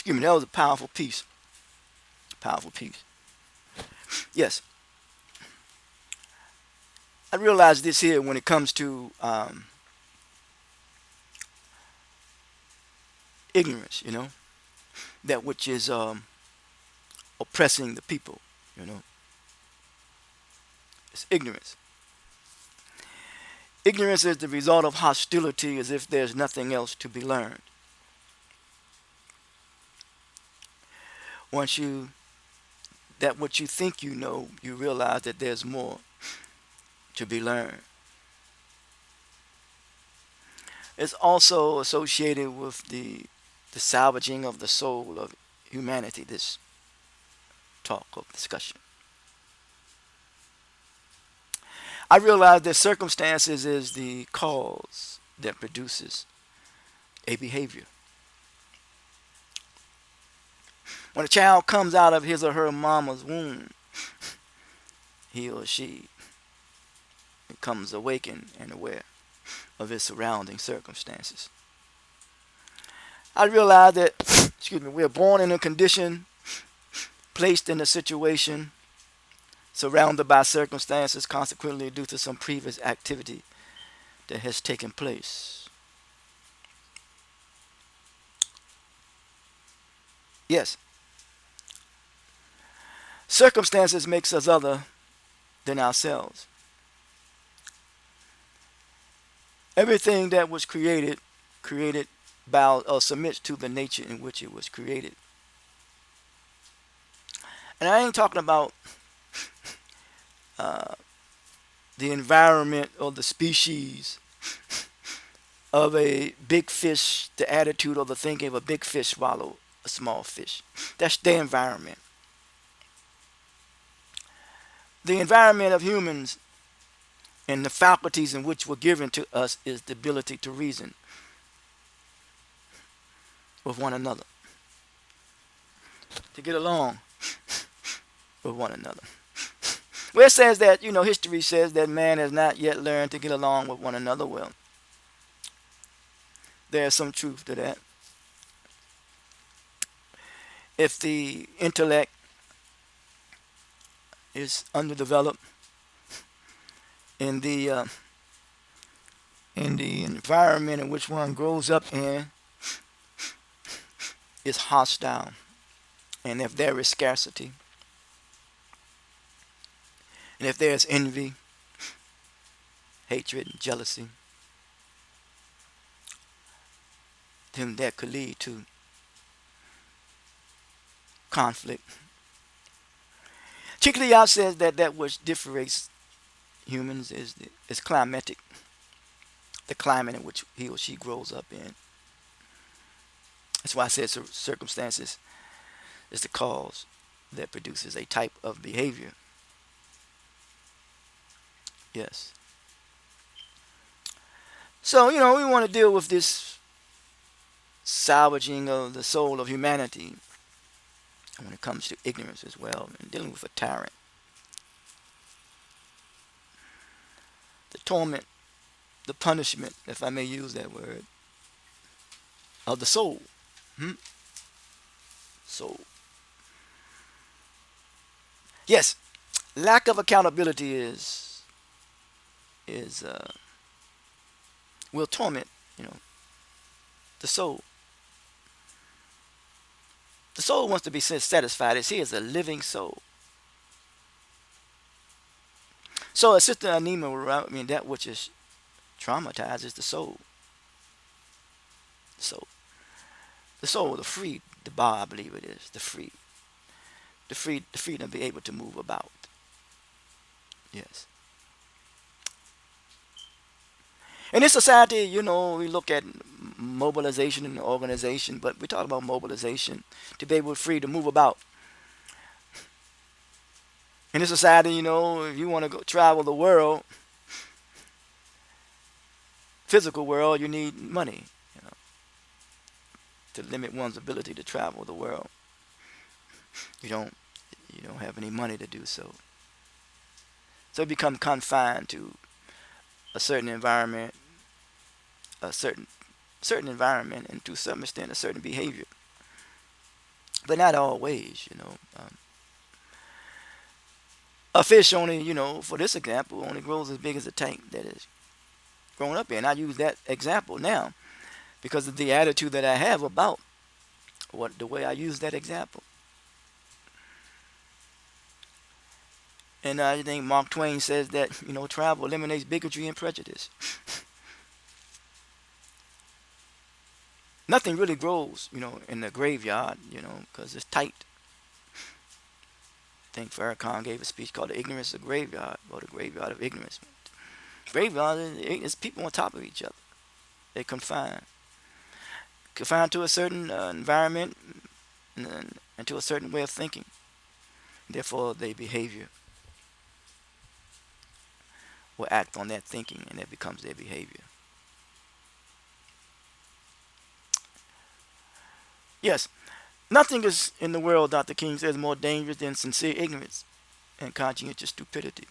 Excuse me, that was a powerful piece. Powerful piece. Yes, I realize this here when it comes to ignorance, that which is oppressing the people, you know. It's ignorance. Ignorance is the result of hostility as if there's nothing else to be learned. Once you, that what you think you know, you realize that there's more to be learned. It's also associated with the salvaging of the soul of humanity, this talk of discussion. I realize that circumstances is the cause that produces a behavior. When a child comes out of his or her mama's womb, he or she becomes awakened and aware of his surrounding circumstances. I realize that, excuse me, we are born in a condition, placed in a situation, surrounded by circumstances, consequently due to some previous activity that has taken place. Yes, circumstances makes us other than ourselves. Everything that was created bows or submits to the nature in which it was created. And I ain't talking about uh, the environment or the species of a big fish, the attitude or the thinking of a big fish swallow a small fish. That's their environment. The environment of humans and the faculties in which were given to us is the ability to reason with one another, to get along with one another. Well, it says that, history says that man has not yet learned to get along with one another well. There's some truth to that. If the intellect is underdeveloped in the environment in which one grows up in is hostile, and if there is scarcity, and if there is envy, hatred, and jealousy, then that could lead to conflict. Chickley says that that which differentiates humans is climatic, the climate in which he or she grows up in. That's why I said circumstances is the cause that produces a type of behavior. Yes. So, we want to deal with this salvaging of the soul of humanity when it comes to ignorance as well, and dealing with a tyrant. The torment, the punishment, if I may use that word, of the soul. Hmm? Soul. Yes, lack of accountability is will torment, the soul. The soul wants to be satisfied as he is a living soul. So, as Sister Anima, that which is traumatized is the soul. So, the soul, the free, the bar, I believe it is, the freedom to be able to move about. Yes. In this society, we look at mobilization and organization, but we talk about mobilization to be able free to move about. In this society, if you want to go travel the world, physical world, you need money, to limit one's ability to travel the world. You don't have any money to do so. So you become confined to a certain environment, a certain environment, and to some extent a certain behavior. but not always. A fish only, for this example, only grows as big as the tank that is grown up in. I use that example now because of the attitude that I have about what the way I use that example. And I think Mark Twain says that travel eliminates bigotry and prejudice. Nothing really grows, in the graveyard, because it's tight. I think Farrakhan gave a speech called "The Ignorance of Graveyard" or "The Graveyard of Ignorance." Graveyard is people on top of each other. They're confined to a certain environment and to a certain way of thinking. Therefore, their behavior will act on that thinking, and that becomes their behavior. Yes, nothing is in the world, Dr. King says, more dangerous than sincere ignorance and conscientious stupidity.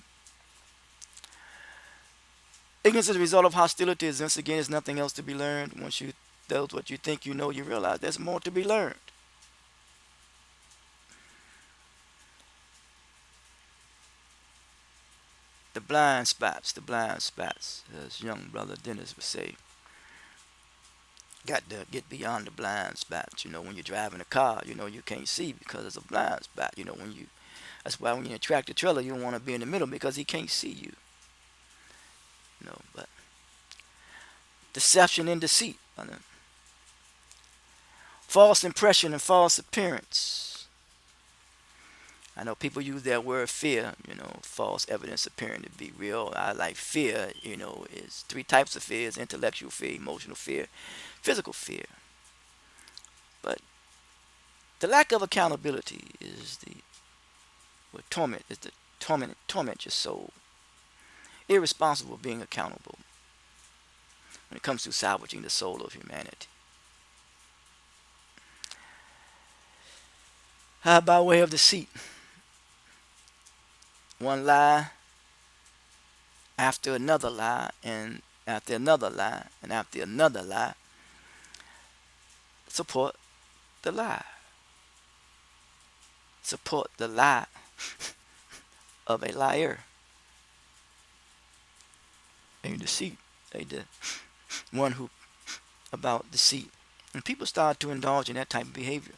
Ignorance is a result of hostility. Once again, there's nothing else to be learned. Once you knows what you think you know, you realize there's more to be learned. The blind spots, as young brother Dennis would say. Got to get beyond the blind spots. When you're driving a car, you can't see because it's a blind spot. That's why when you attract a trailer, you don't want to be in the middle because he can't see you. But deception and deceit, false impression and false appearance. I know people use that word fear, false evidence appearing to be real. I like fear, is three types of fears: intellectual fear, emotional fear, physical fear. But the lack of accountability is the torment your soul. Irresponsible being accountable when it comes to salvaging the soul of humanity. By way of deceit, one lie after another lie, and after another lie, and after another lie, support the lie. Support the lie of a liar. And deceit, the one who about deceit. And people start to indulge in that type of behavior.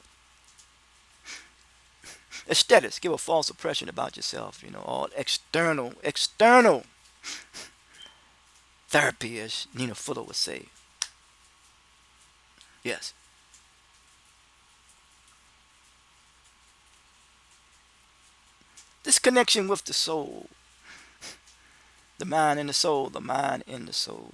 Aesthetics give a false impression about yourself, all external therapy, as Nina Fuller would say. Yes. This connection with the soul, the mind and the soul, the mind and the soul.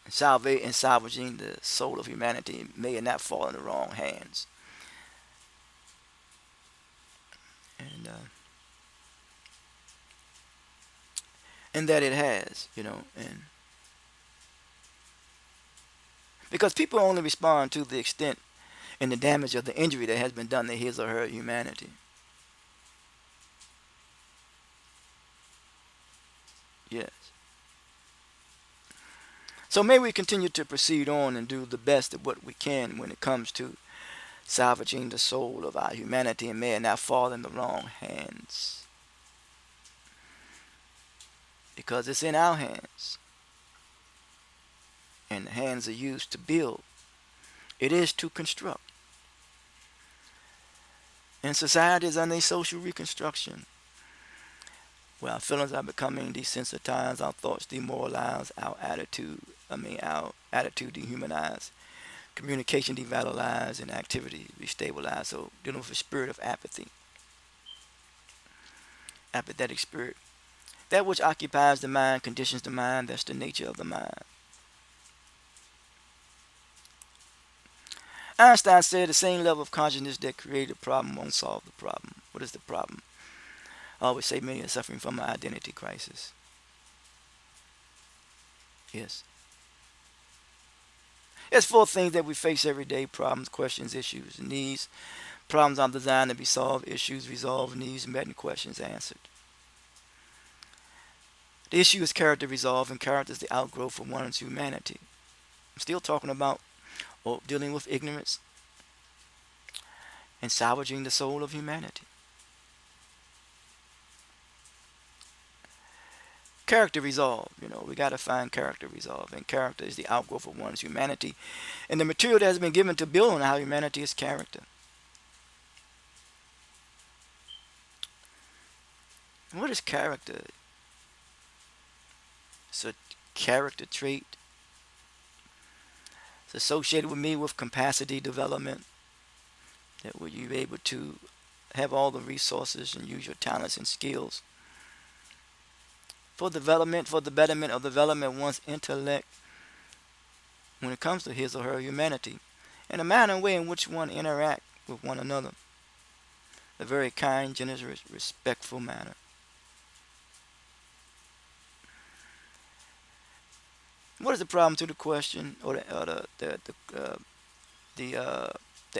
Salvaging the soul of humanity may it not fall in the wrong hands. And that it has, and because people only respond to the extent and the damage of the injury that has been done to his or her humanity. Yes. So may we continue to proceed on and do the best of what we can when it comes to salvaging the soul of our humanity, and may it not fall in the wrong hands. Because it's in our hands. And the hands are used to build. It is to construct. And society is under social reconstruction, where our feelings are becoming desensitized, our thoughts demoralized, our attitude dehumanized, communication devitalized, and activity destabilized. So dealing with a spirit of apathy, apathetic spirit. That which occupies the mind conditions the mind. That's the nature of the mind. Einstein said the same level of consciousness that created a problem won't solve the problem. What is the problem? I always say many are suffering from an identity crisis. Yes. There's four things that we face every day: problems, questions, issues, and needs. Problems are designed to be solved, issues resolved, needs met, and questions answered. The issue is character resolved, and character is the outgrowth of one's humanity. Still talking about or dealing with ignorance and salvaging the soul of humanity. Character resolve. We got to find character resolve. And character is the outgrowth of one's humanity and the material that has been given to build on our humanity is character. What is character? It's a character trait. It's associated with me with capacity development. That will you be able to have all the resources and use your talents and skills for development, for the betterment of development of one's intellect when it comes to his or her humanity, and the manner and way in which one interact with one another. A very kind, generous, respectful manner. What is the problem to the question, or the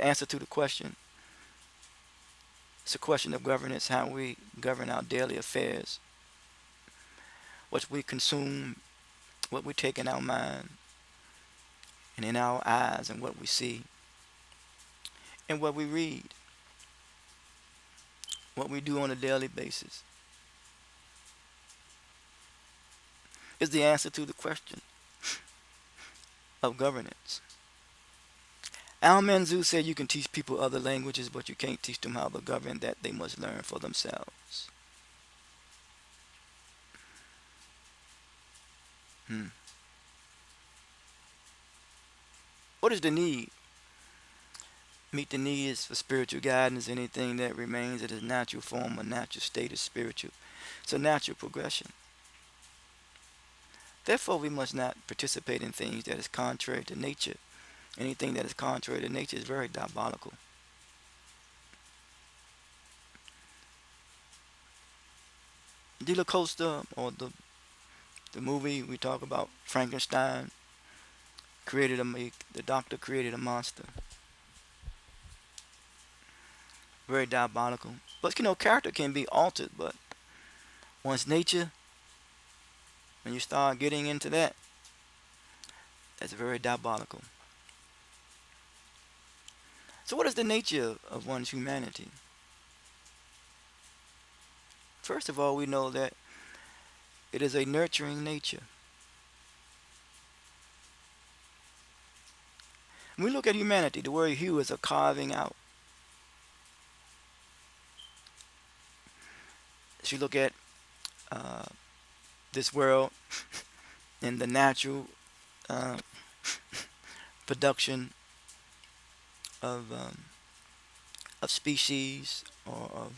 answer to the question? It's a question of governance, how we govern our daily affairs, what we consume, what we take in our mind and in our eyes, and what we see, and what we read, what we do on a daily basis, is the answer to the question of governance. Al Manzou said you can teach people other languages, but you can't teach them how to govern. That they must learn for themselves. Hmm. What is the need? Meet the needs for spiritual guidance. Anything that remains at its natural form or natural state is spiritual. It's a natural progression. Therefore, we must not participate in things that is contrary to nature. Anything that is contrary to nature is very diabolical. Dila Costa, or the movie we talk about, Frankenstein, the doctor created a monster. Very diabolical. But character can be altered, but one's nature, when you start getting into that, that's very diabolical. So what is the nature of one's humanity? First of all, we know that it is a nurturing nature. When we look at humanity, the word hue is a carving out. As you look at uh, this world and the natural uh, production of species, or of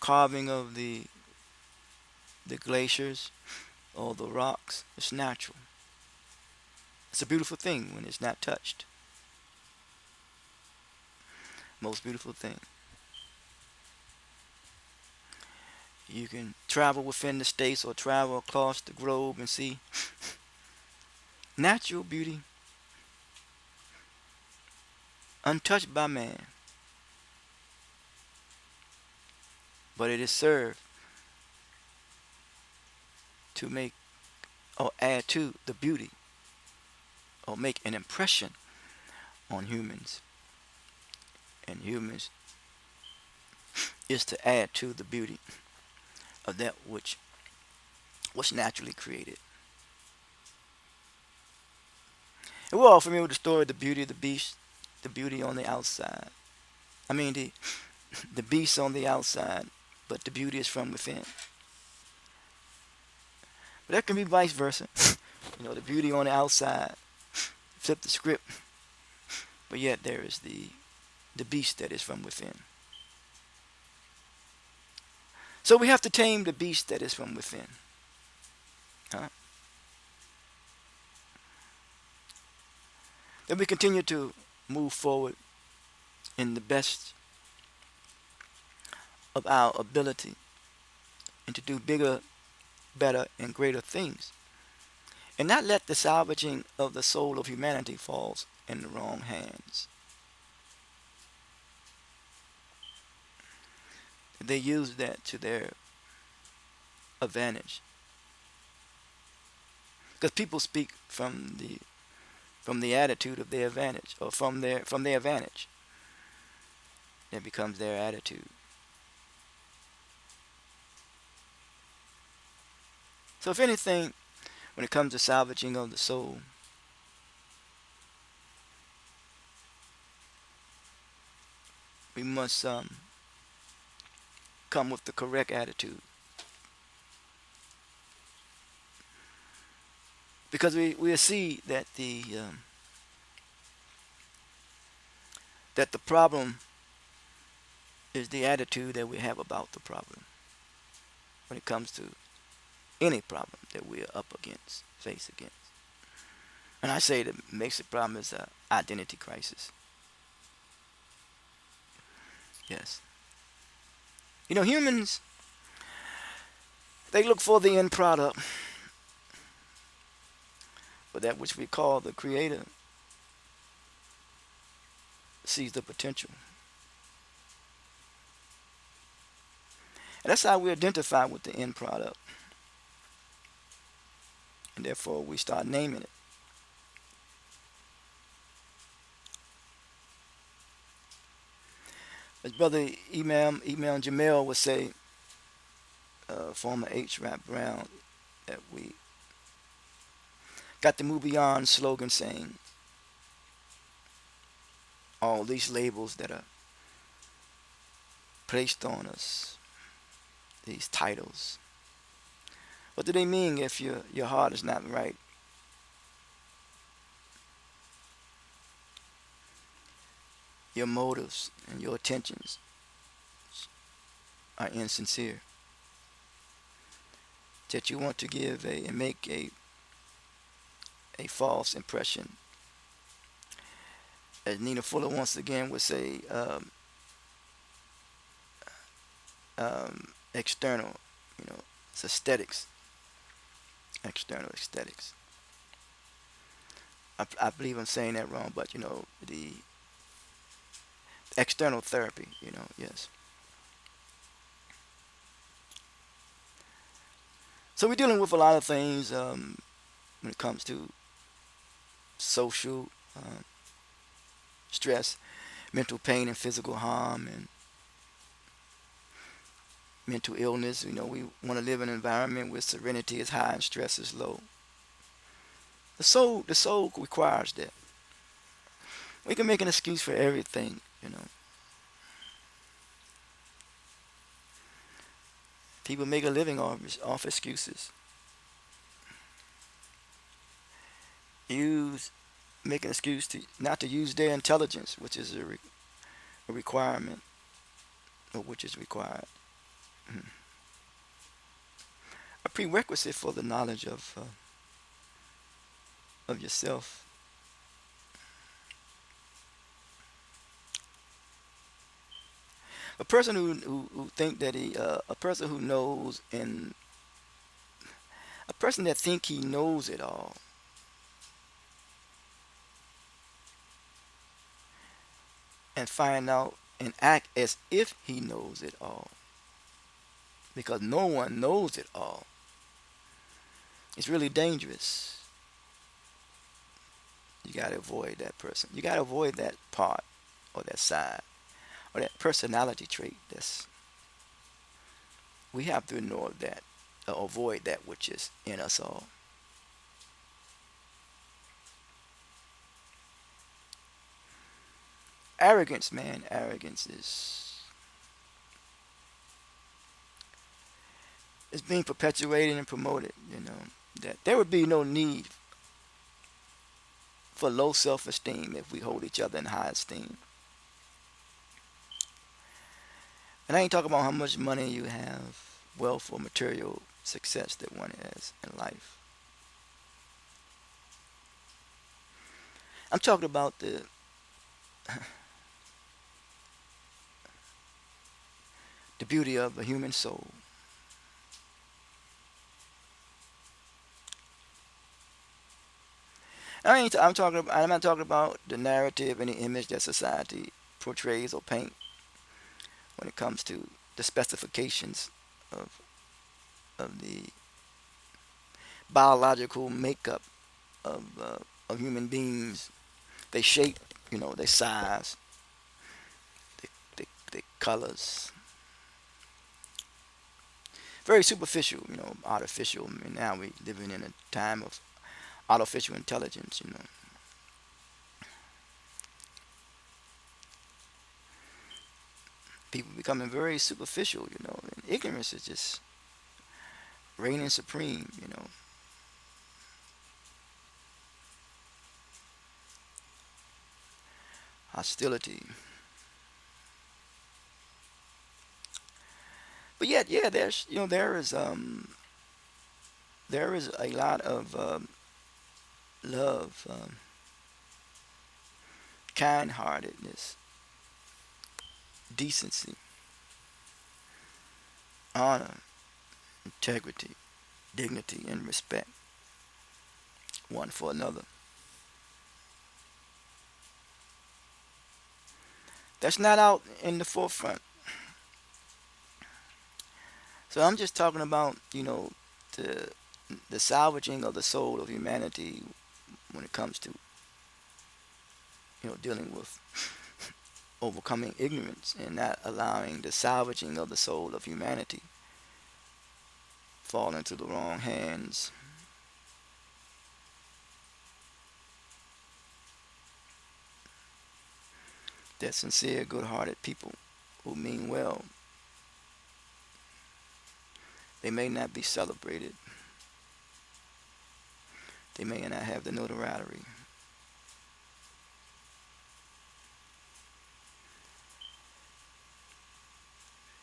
carving of the glaciers or the rocks, it's natural. It's a beautiful thing when it's not touched. Most beautiful thing. You can travel within the states or travel across the globe and see natural beauty untouched by man. But it is served to make or add to the beauty or make an impression on humans. And humans is to add to the beauty of that which was naturally created. And we're all familiar with the story of the beauty of the beast, the beauty on the outside. I mean the beast on the outside, but the beauty is from within. But that can be vice versa. The beauty on the outside, flip the script, but yet there is the beast that is from within. So we have to tame the beast that is from within. Huh? Then we continue to move forward in the best of our ability and to do bigger, better, and greater things. And not let the salvaging of the soul of humanity falls in the wrong hands. They use that to their advantage. Because people speak from the from the attitude of their advantage, or from their advantage. That becomes their attitude. So if anything, when it comes to salvaging of the soul, we must come with the correct attitude, because we see that the problem is the attitude that we have about the problem when it comes to any problem that we are up against, face against. And I say the basic problem is a identity crisis. Yes. Humans, they look for the end product, but that which we call the creator sees the potential. And that's how we identify with the end product. And therefore we start naming it. As Brother Imam Jamel would say, former H. Rap Brown, that we got the Move Beyond slogan saying, all these labels that are placed on us, these titles, what do they mean if your heart is not right? Your motives and your intentions are insincere. That you want to give and make a false impression. As Nina Fuller once again would say, external, it's aesthetics, external aesthetics. I believe I'm saying that wrong, but the external therapy, yes. So we're dealing with a lot of things when it comes to social stress, mental pain, and physical harm, and mental illness. We want to live in an environment where serenity is high and stress is low. The soul requires that. We can make an excuse for everything. People make a living off excuses. Use Make an excuse to not to use their intelligence, which is a requirement, or which is required, a prerequisite for the knowledge of yourself. A person who think that a person who knows, and a person that think he knows it all, and find out and act as if he knows it all, because no one knows it all. It's really dangerous. You got to avoid that person. You got to avoid that part, or that side, or that personality trait. We have to ignore that, or avoid that which is in us all. Arrogance, man, arrogance is being perpetuated and promoted. That there would be no need for low self-esteem if we hold each other in high esteem. And I ain't talking about how much money you have, wealth, or material success that one has in life. I'm talking about the beauty of the human soul. I'm not talking about the narrative and the image that society portrays or paint when it comes to the specifications of the biological makeup of of human beings, they shape, their size, their colors, very superficial, artificial. And now we living in a time of artificial intelligence. People becoming very superficial, and ignorance is just reigning supreme. Hostility. But yet, yeah, there is a lot of love, kind-heartedness, decency, honor, integrity, dignity, and respect one for another. That's not out in the forefront. So I'm just talking about, the the salvaging of the soul of humanity when it comes to, dealing with overcoming ignorance and not allowing the salvaging of the soul of humanity fall into the wrong hands. That sincere, good-hearted people who mean well, they may not be celebrated. They may not have the notoriety.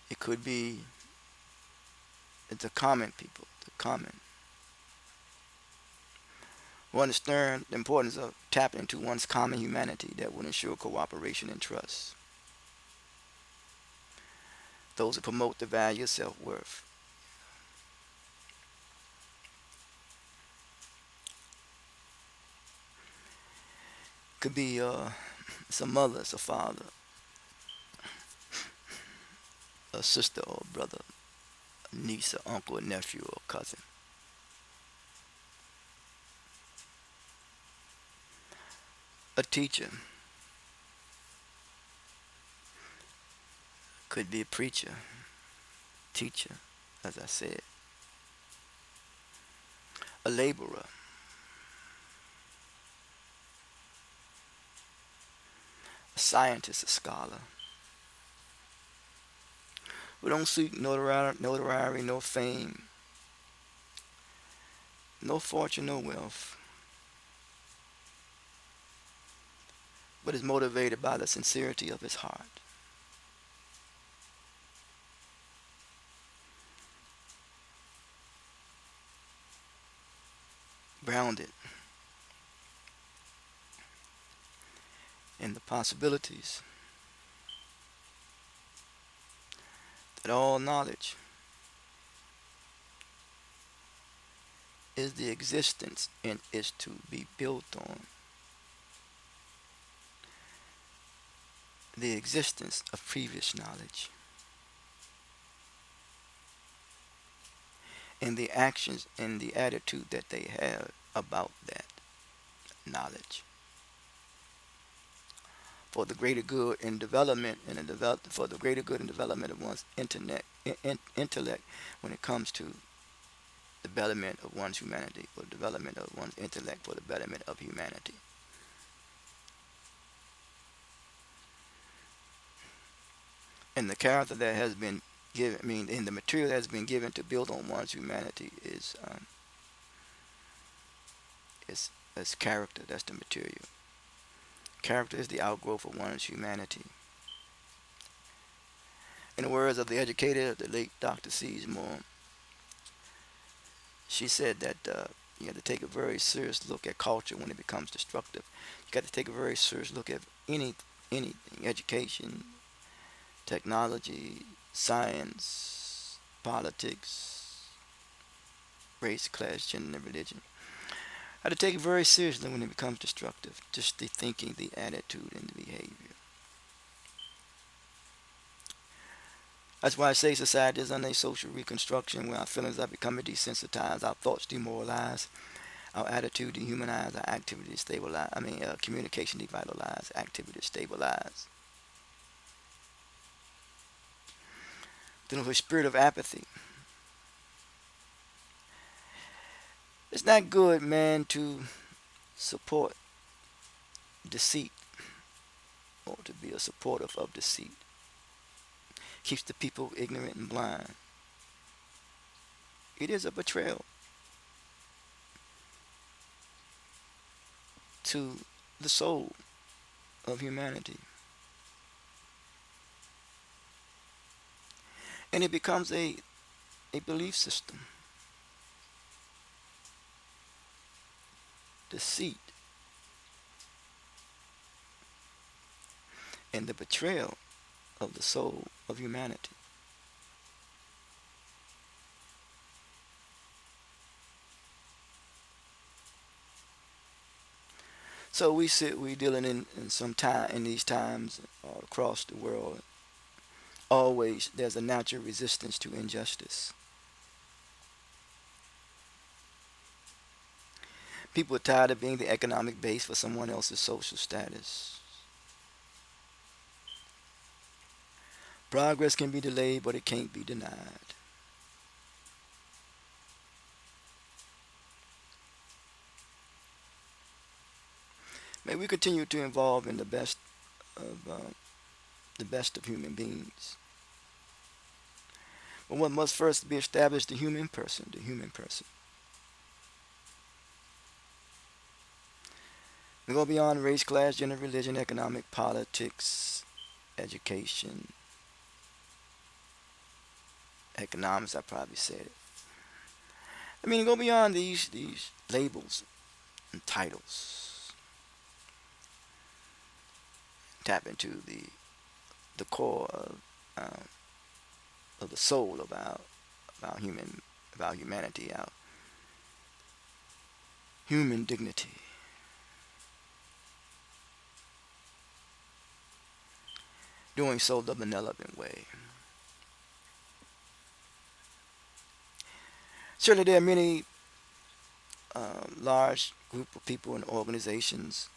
It could be the common people, the common, who understand the importance of tapping into one's common humanity that will ensure cooperation and trust. Those who promote the value of self-worth. Could be it's a mother, it's a father, a sister or a brother, a niece, or uncle, a nephew, or cousin. A teacher, could be a preacher, teacher, as I said. A laborer, a scientist, a scholar. We don't seek notoriety, no fame, no fortune, no wealth, but is motivated by the sincerity of his heart. Grounded in the possibilities that all knowledge is the existence and is to be built on the existence of previous knowledge and the actions and the attitude that they have about that knowledge for the greater good and development and for the greater good and development of one's intellect when it comes to the betterment of one's humanity or development of one's intellect for the betterment of humanity. And the character that has been given, and the material that has been given to build on one's humanity is character. That's the material. Character is the outgrowth of one's humanity. In the words of the educator, the late Dr. Seymour, she said that you have to take a very serious look at culture when it becomes destructive. You got to take a very serious look at anything, education, technology, science, politics, race, class, gender, and religion. I had to take it very seriously when it becomes destructive. Just the thinking, the attitude, and the behavior. That's why I say society is under a social reconstruction where our feelings are becoming desensitized, our thoughts demoralized, Our attitude dehumanize, our activity stabilize. Communication devitalize, activity stabilize. Then with a spirit of apathy. It's not good, man, to support deceit or to be a supportive of deceit. Keeps the people ignorant and blind. It is a betrayal to the soul of humanity. And it becomes a belief system. Deceit and the betrayal of the soul of humanity. So we dealing in some time in these times all across the world. Always there's a natural resistance to injustice. People are tired of being the economic base for someone else's social status. Progress can be delayed, but it can't be denied. May we continue to evolve in the best of human beings. But one must first be established the human person, the human person. We go beyond race, class, gender, religion, economic, politics, education, economics. I probably said it. Go beyond these labels and titles. Tap into the core of the soul of our humanity, our human dignity. Doing so the benevolent way. Certainly, there are many large group of people and organizations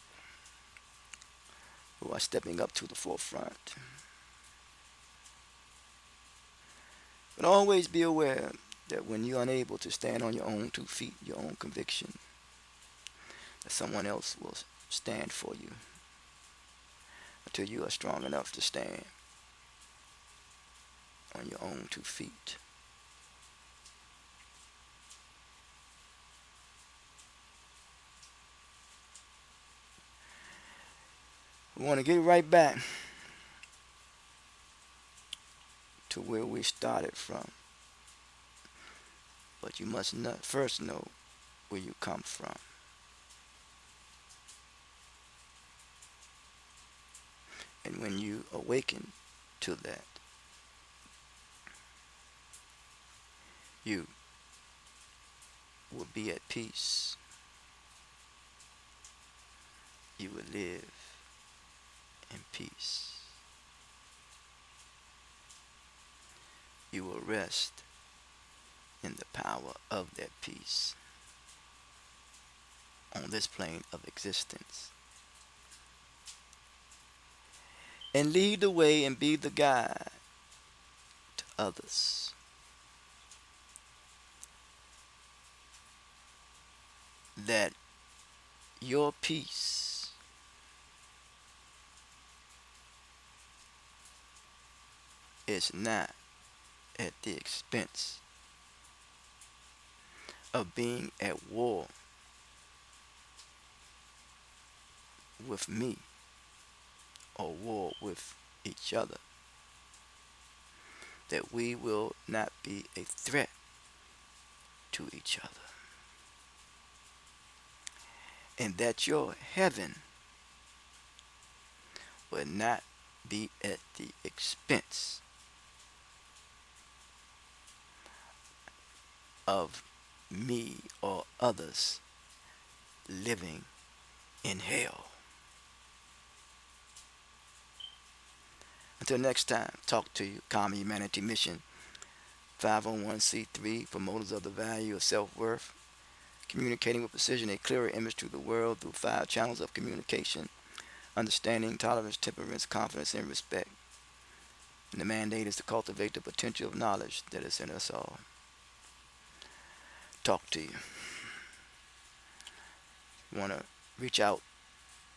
who are stepping up to the forefront. But always be aware that when you're unable to stand on your own 2 feet, your own conviction, that someone else will stand for you until you are strong enough to stand on your own 2 feet. We want to get right back to where we started from. But you must not first know where you come from. And when you awaken to that, you will be at peace. You will live in peace. You will rest in the power of that peace on this plane of existence. And lead the way and be the guide to others. That your peace is not at the expense of being at war with me or war with each other. That we will not be a threat to each other. And that your heaven will not be at the expense of me or others living in hell. Until next time, talk to you. Common Humanity Mission, 501c3, promoters of the value of self-worth, communicating with precision a clearer image to the world through 5 channels of communication: understanding, tolerance, temperance, confidence, and respect. And the mandate is to cultivate the potential of knowledge that is in us all. Talk to you. Want to reach out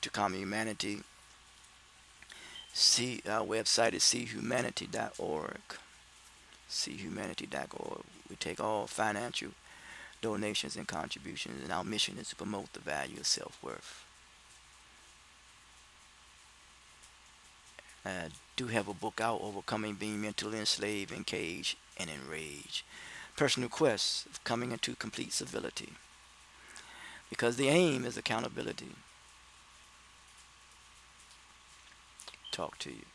to Common Humanity? See, our website is seehumanity.org. Seehumanity.org. We take all financial donations and contributions, and our mission is to promote the value of self-worth. I do have a book out, Overcoming Being Mentally Enslaved, Encaged, and Enraged. Personal quest of coming into complete civility. Because the aim is accountability. Talk to you.